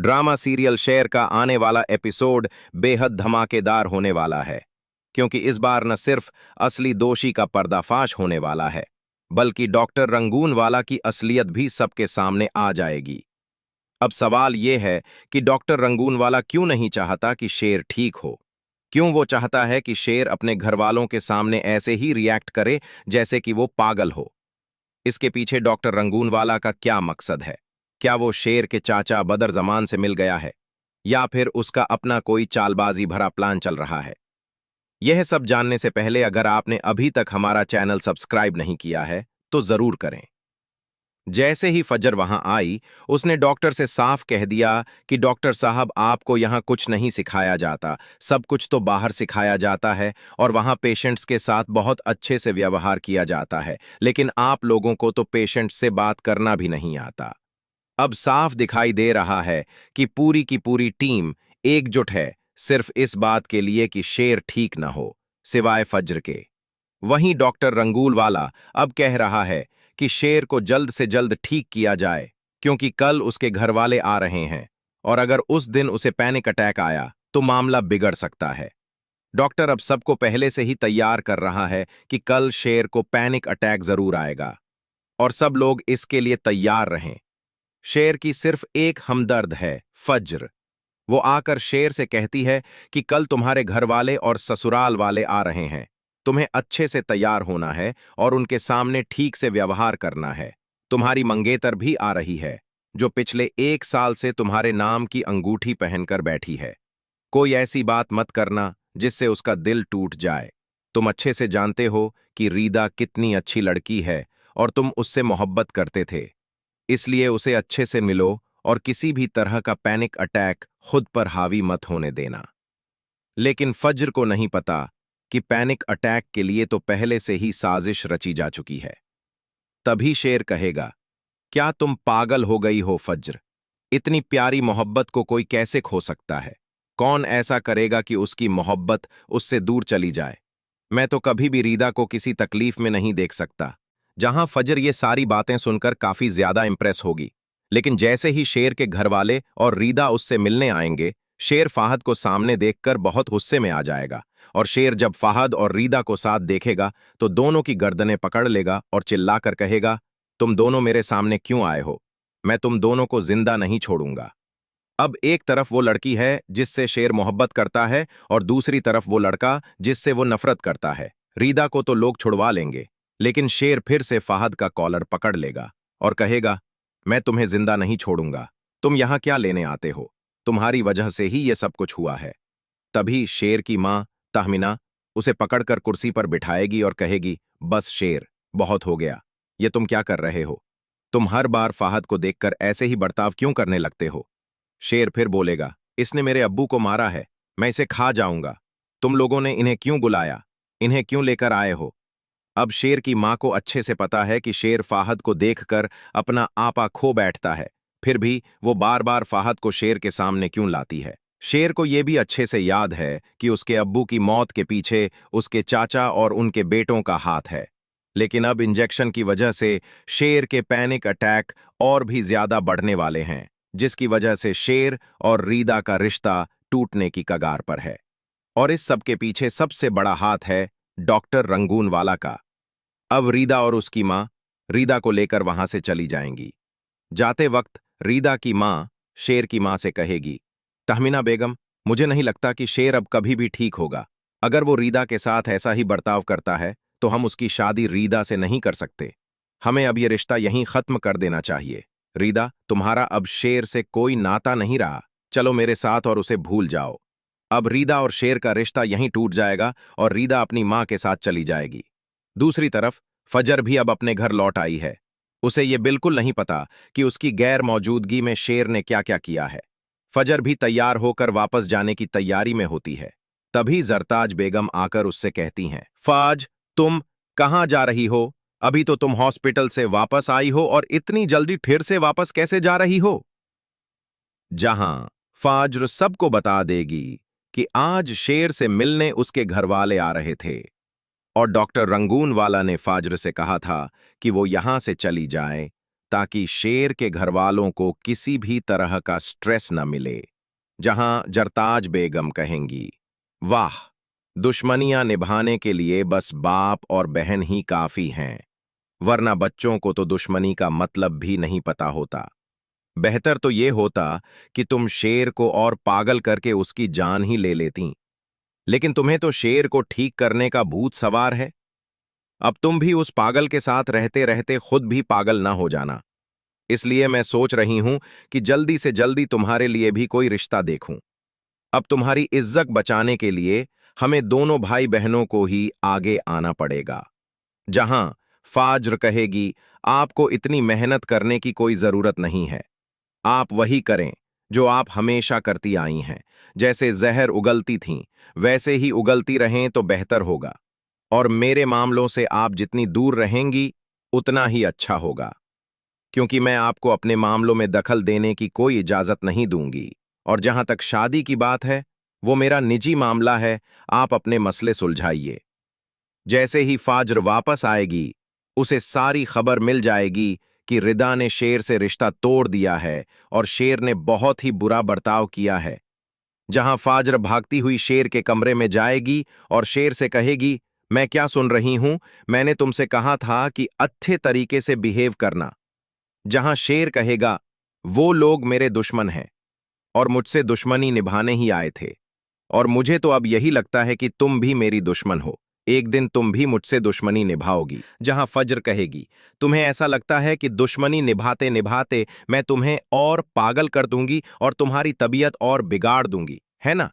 Drama serial शेर का आने वाला एपिसोड बेहद धमाकेदार होने वाला है, क्योंकि इस बार न सिर्फ असली दोषी का पर्दाफाश होने वाला है, बल्कि डॉक्टर रंगूनवाला की असलियत भी सबके सामने आ जाएगी। अब सवाल यह है कि डॉक्टर रंगूनवाला क्यों नहीं चाहता कि शेर ठीक हो? क्यों वो चाहता है कि शेर अपने घरवालों के सामने ऐसे ही रिएक्ट करे जैसे कि वो पागल हो? इसके पीछे डॉक्टर रंगूनवाला का क्या मकसद है? क्या वो शेर के चाचा बदर जमान से मिल गया है, या फिर उसका अपना कोई चालबाजी भरा प्लान चल रहा है? यह सब जानने से पहले अगर आपने अभी तक हमारा चैनल सब्सक्राइब नहीं किया है तो जरूर करें। जैसे ही फजर वहां आई, उसने डॉक्टर से साफ कह दिया कि डॉक्टर साहब, आपको यहां कुछ नहीं सिखाया जाता, सब कुछ तो बाहर सिखाया जाता है और वहां पेशेंट्स के साथ बहुत अच्छे से व्यवहार किया जाता है, लेकिन आप लोगों को तो पेशेंट्स से बात करना भी नहीं आता। अब साफ दिखाई दे रहा है कि पूरी की पूरी टीम एकजुट है सिर्फ इस बात के लिए कि शेर ठीक न हो, सिवाय फज्र के। वहीं डॉक्टर रंगूल वाला अब कह रहा है कि शेर को जल्द से जल्द ठीक किया जाए, क्योंकि कल उसके घर वाले आ रहे हैं और अगर उस दिन उसे पैनिक अटैक आया तो मामला बिगड़ सकता है। डॉक्टर अब सबको पहले से ही तैयार कर रहा है कि कल शेर को पैनिक अटैक जरूर आएगा और सब लोग इसके लिए तैयार रहें। शेर की सिर्फ एक हमदर्द है, फज्र। वो आकर शेर से कहती है कि कल तुम्हारे घर वाले और ससुराल वाले आ रहे हैं, तुम्हें अच्छे से तैयार होना है और उनके सामने ठीक से व्यवहार करना है। तुम्हारी मंगेतर भी आ रही है, जो पिछले 1 साल से तुम्हारे नाम की अंगूठी पहनकर बैठी है। कोई ऐसी बात मत करना जिससे उसका दिल टूट जाए। तुम अच्छे से जानते हो कि रीदा कितनी अच्छी लड़की है और तुम उससे मोहब्बत करते थे, इसलिए उसे अच्छे से मिलो और किसी भी तरह का पैनिक अटैक खुद पर हावी मत होने देना। लेकिन फज्र को नहीं पता कि पैनिक अटैक के लिए तो पहले से ही साजिश रची जा चुकी है। तभी शेर कहेगा, क्या तुम पागल हो गई हो फज्र? इतनी प्यारी मोहब्बत को कोई कैसे खो सकता है? कौन ऐसा करेगा कि उसकी मोहब्बत उससे दूर चली जाए? मैं तो कभी भी रीदा को किसी तकलीफ में नहीं देख सकता। जहां फजर ये सारी बातें सुनकर काफी ज्यादा इंप्रेस होगी, लेकिन जैसे ही शेर के घरवाले और रीदा उससे मिलने आएंगे, शेर फाहद को सामने देखकर बहुत गुस्से में आ जाएगा और शेर जब फाहद और रीदा को साथ देखेगा तो दोनों की गर्दनें पकड़ लेगा और चिल्लाकर कहेगा, तुम दोनों मेरे सामने क्यों आए हो? मैं तुम दोनों को जिंदा नहीं छोड़ूंगा। अब एक तरफ वो लड़की है जिससे शेर मोहब्बत करता है और दूसरी तरफ वो लड़का जिससे वो नफरत करता है। रीदा को तो लोग छुड़वा लेंगे, लेकिन शेर फिर से फाहद का कॉलर पकड़ लेगा और कहेगा, मैं तुम्हें जिंदा नहीं छोड़ूंगा। तुम यहां क्या लेने आते हो? तुम्हारी वजह से ही ये सब कुछ हुआ है। तभी शेर की मां तहमीना उसे पकड़कर कुर्सी पर बिठाएगी और कहेगी, बस शेर, बहुत हो गया। ये तुम क्या कर रहे हो? तुम हर बार फाहद को देखकर ऐसे ही बर्ताव क्यों करने लगते हो? शेर फिर बोलेगा, इसने मेरे अब्बू को मारा है, मैं इसे खा जाऊंगा। तुम लोगों ने इन्हें क्यों बुलाया? इन्हें क्यों लेकर आए हो? अब शेर की मां को अच्छे से पता है कि शेर फाहद को देखकर अपना आपा खो बैठता है, फिर भी वो बार बार फाहद को शेर के सामने क्यों लाती है। शेर को यह भी अच्छे से याद है कि उसके अब्बू की मौत के पीछे उसके चाचा और उनके बेटों का हाथ है, लेकिन अब इंजेक्शन की वजह से शेर के पैनिक अटैक और भी ज्यादा बढ़ने वाले हैं, जिसकी वजह से शेर और रीदा का रिश्ता टूटने की कगार पर है। और इस सब के पीछे सबसे बड़ा हाथ है डॉक्टर रंगूनवाला का। अब रीदा और उसकी मां रीदा को लेकर वहां से चली जाएंगी। जाते वक्त रीदा की मां शेर की मां से कहेगी, तहमीना बेगम, मुझे नहीं लगता कि शेर अब कभी भी ठीक होगा। अगर वो रीदा के साथ ऐसा ही बर्ताव करता है तो हम उसकी शादी रीदा से नहीं कर सकते। हमें अब ये रिश्ता यहीं खत्म कर देना चाहिए। रीदा, तुम्हारा अब शेर से कोई नाता नहीं रहा। चलो मेरे साथ और उसे भूल जाओ। अब रीदा और शेर का रिश्ता यहीं टूट जाएगा और रीदा अपनी मां के साथ चली जाएगी। दूसरी तरफ फजर भी अब अपने घर लौट आई है। उसे ये बिल्कुल नहीं पता कि उसकी गैर मौजूदगी में शेर ने क्या क्या किया है। फजर भी तैयार होकर वापस जाने की तैयारी में होती है। तभी जरताज बेगम आकर उससे कहती हैं, फाज, तुम कहाँ जा रही हो? अभी तो तुम हॉस्पिटल से वापस आई हो और इतनी जल्दी फिर से वापस कैसे जा रही हो? जहां फाज्र सबको बता देगी कि आज शेर से मिलने उसके घरवाले आ रहे थे और डॉक्टर रंगूनवाला ने फाज्र से कहा था कि वो यहां से चली जाए, ताकि शेर के घरवालों को किसी भी तरह का स्ट्रेस न मिले। जहां जरताज बेगम कहेंगी, वाह, दुश्मनियां निभाने के लिए बस बाप और बहन ही काफी हैं, वरना बच्चों को तो दुश्मनी का मतलब भी नहीं पता होता। बेहतर तो ये होता कि तुम शेर को और पागल करके उसकी जान ही ले लेती। लेकिन तुम्हें तो शेर को ठीक करने का भूत सवार है। अब तुम भी उस पागल के साथ रहते रहते खुद भी पागल ना हो जाना। इसलिए मैं सोच रही हूं कि जल्दी से जल्दी तुम्हारे लिए भी कोई रिश्ता देखूं। अब तुम्हारी इज्जत बचाने के लिए हमें दोनों भाई बहनों को ही आगे आना पड़ेगा। जहां फाज्र कहेगी, आपको इतनी मेहनत करने की कोई जरूरत नहीं है, आप वही करें जो आप हमेशा करती आई हैं। जैसे जहर उगलती थीं वैसे ही उगलती रहें तो बेहतर होगा। और मेरे मामलों से आप जितनी दूर रहेंगी उतना ही अच्छा होगा, क्योंकि मैं आपको अपने मामलों में दखल देने की कोई इजाजत नहीं दूंगी। और जहां तक शादी की बात है, वो मेरा निजी मामला है, आप अपने मसले सुलझाइए। जैसे ही फाज्र वापस आएगी, उसे सारी खबर मिल जाएगी कि रिदा ने शेर से रिश्ता तोड़ दिया है और शेर ने बहुत ही बुरा बर्ताव किया है। जहां फाज्र भागती हुई शेर के कमरे में जाएगी और शेर से कहेगी, मैं क्या सुन रही हूं, मैंने तुमसे कहा था कि अच्छे तरीके से बिहेव करना। जहां शेर कहेगा, वो लोग मेरे दुश्मन हैं और मुझसे दुश्मनी निभाने ही आए थे, और मुझे तो अब यही लगता है कि तुम भी मेरी दुश्मन हो, एक दिन तुम भी मुझसे दुश्मनी निभाओगी। जहां फज्र कहेगी, तुम्हें ऐसा लगता है कि दुश्मनी निभाते निभाते मैं तुम्हें और पागल कर दूंगी और तुम्हारी तबीयत और बिगाड़ दूंगी, है ना?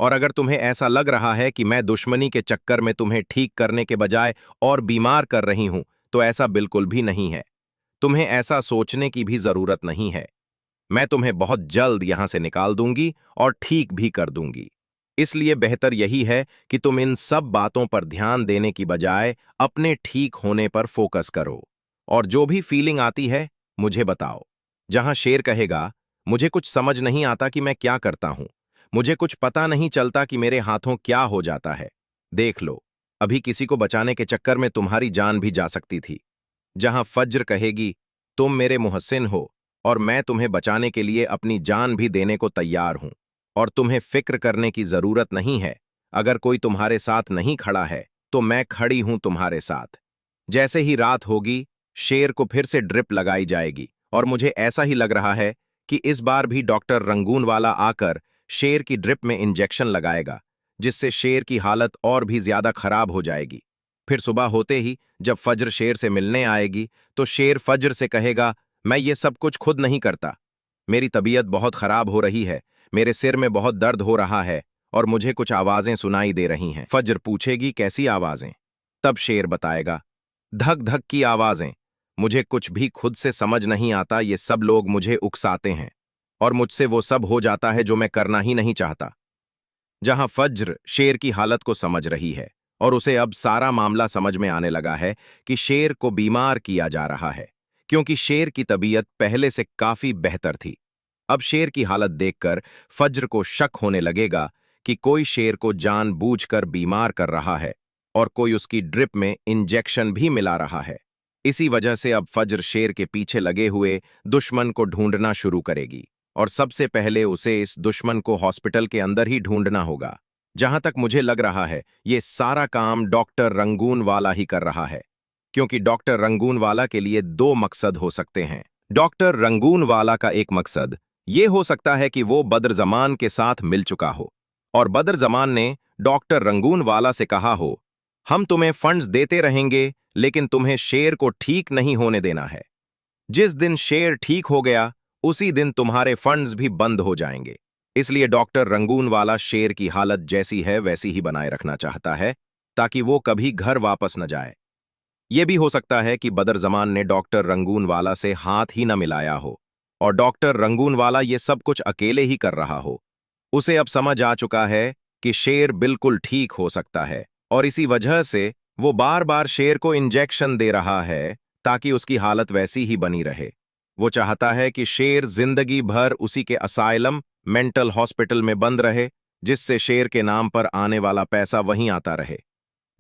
और अगर तुम्हें ऐसा लग रहा है कि मैं दुश्मनी के चक्कर में तुम्हें ठीक करने के बजाय और बीमार कर रही हूं, तो ऐसा बिल्कुल भी नहीं है। तुम्हें ऐसा सोचने की भी जरूरत नहीं है। मैं तुम्हें बहुत जल्द यहां से निकाल दूंगी और ठीक भी कर दूंगी। इसलिए बेहतर यही है कि तुम इन सब बातों पर ध्यान देने की बजाय अपने ठीक होने पर फोकस करो, और जो भी फीलिंग आती है मुझे बताओ। जहां शेर कहेगा, मुझे कुछ समझ नहीं आता कि मैं क्या करता हूं, मुझे कुछ पता नहीं चलता कि मेरे हाथों क्या हो जाता है। देख लो, अभी किसी को बचाने के चक्कर में तुम्हारी जान भी जा सकती थी। जहां फज्र कहेगी, तुम मेरे मुहस्सिन हो और मैं तुम्हें बचाने के लिए अपनी जान भी देने को तैयार हूं, और तुम्हें फिक्र करने की जरूरत नहीं है। अगर कोई तुम्हारे साथ नहीं खड़ा है तो मैं खड़ी हूं तुम्हारे साथ। जैसे ही रात होगी, शेर को फिर से ड्रिप लगाई जाएगी, और मुझे ऐसा ही लग रहा है कि इस बार भी डॉक्टर रंगून वाला आकर शेर की ड्रिप में इंजेक्शन लगाएगा, जिससे शेर की हालत और भी ज्यादा खराब हो जाएगी। फिर सुबह होते ही जब फज्र शेर से मिलने आएगी, तो शेर फज्र से कहेगा, मैं ये सब कुछ खुद नहीं करता, मेरी तबीयत बहुत खराब हो रही है, मेरे सिर में बहुत दर्द हो रहा है और मुझे कुछ आवाजें सुनाई दे रही हैं। फज्र पूछेगी, कैसी आवाजें? तब शेर बताएगा, धक धक की आवाजें, मुझे कुछ भी खुद से समझ नहीं आता, ये सब लोग मुझे उकसाते हैं और मुझसे वो सब हो जाता है जो मैं करना ही नहीं चाहता। जहां फज्र शेर की हालत को समझ रही है और उसे अब सारा मामला समझ में आने लगा है कि शेर को बीमार किया जा रहा है, क्योंकि शेर की तबीयत पहले से काफी बेहतर थी। अब शेर की हालत देखकर फज्र को शक होने लगेगा कि कोई शेर को जानबूझकर बीमार कर रहा है और कोई उसकी ड्रिप में इंजेक्शन भी मिला रहा है। इसी वजह से अब फज्र शेर के पीछे लगे हुए दुश्मन को ढूंढना शुरू करेगी, और सबसे पहले उसे इस दुश्मन को हॉस्पिटल के अंदर ही ढूंढना होगा। जहां तक मुझे लग रहा है, ये सारा काम डॉक्टर रंगून वाला ही कर रहा है, क्योंकि डॉक्टर रंगून वाला के लिए दो मकसद हो सकते हैं। डॉक्टर रंगून वाला का एक मकसद ये हो सकता है कि वो बद्र जमान के साथ मिल चुका हो और बद्र जमान ने डॉक्टर रंगून वाला से कहा हो, हम तुम्हें फंड्स देते रहेंगे, लेकिन तुम्हें शेर को ठीक नहीं होने देना है। जिस दिन शेर ठीक हो गया, उसी दिन तुम्हारे फंड्स भी बंद हो जाएंगे। इसलिए डॉक्टर रंगून वाला शेर की हालत जैसी है वैसी ही बनाए रखना चाहता है, ताकि वो कभी घर वापस न जाए। यह भी हो सकता है कि बदर जमान ने डॉक्टर रंगून वाला से हाथ ही न मिलाया हो और डॉक्टर रंगून वाला ये सब कुछ अकेले ही कर रहा हो। उसे अब समझ आ चुका है कि शेर बिल्कुल ठीक हो सकता है, और इसी वजह से वो बार बार शेर को इंजेक्शन दे रहा है ताकि उसकी हालत वैसी ही बनी रहे। वो चाहता है कि शेर जिंदगी भर उसी के असाइलम मेंटल हॉस्पिटल में बंद रहे, जिससे शेर के नाम पर आने वाला पैसा वहीं आता रहे।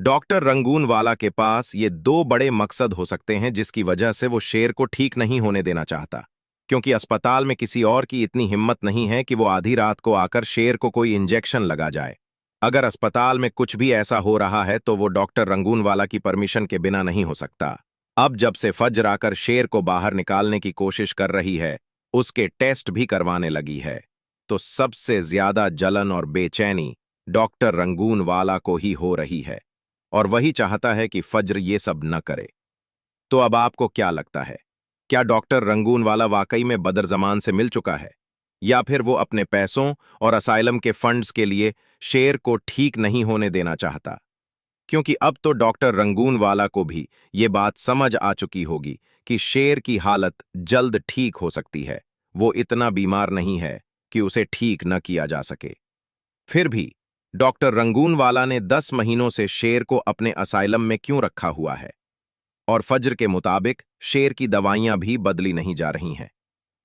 डॉक्टर रंगूनवाला के पास ये दो बड़े मकसद हो सकते हैं जिसकी वजह से वो शेर को ठीक नहीं होने देना चाहता, क्योंकि अस्पताल में किसी और की इतनी हिम्मत नहीं है कि वो आधी रात को आकर शेर को कोई इंजेक्शन लगा जाए। अगर अस्पताल में कुछ भी ऐसा हो रहा है तो वो डॉक्टर रंगूनवाला की परमिशन के बिना नहीं हो सकता। अब जब से फज्र आकर शेर को बाहर निकालने की कोशिश कर रही है, उसके टेस्ट भी करवाने लगी है, तो सबसे ज्यादा जलन और बेचैनी डॉक्टर रंगूनवाला को ही हो रही है, और वही चाहता है कि फज्र ये सब न करे। तो अब आपको क्या लगता है, क्या डॉक्टर रंगूनवाला वाकई में बदरजमान से मिल चुका है, या फिर वो अपने पैसों और असाइलम के फंड्स के लिए शेर को ठीक नहीं होने देना चाहता? क्योंकि अब तो डॉक्टर रंगूनवाला को भी ये बात समझ आ चुकी होगी कि शेर की हालत जल्द ठीक हो सकती है। वो इतना बीमार नहीं है कि उसे ठीक न किया जा सके। फिर भी डॉक्टर रंगूनवाला ने 10 महीनों से शेर को अपने असाइलम में क्यों रखा हुआ है? और फज्र के मुताबिक शेर की दवाइयां भी बदली नहीं जा रही हैं।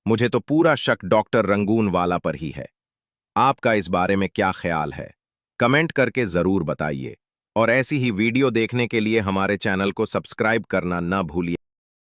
मुझे तो पूरा शक डॉक्टर रंगूनवाला पर ही है। आपका इस बारे में क्या ख्याल है? कमेंट करके जरूर बताइए। और ऐसी ही वीडियो देखने के लिए हमारे चैनल को सब्सक्राइब करना न भूलिए।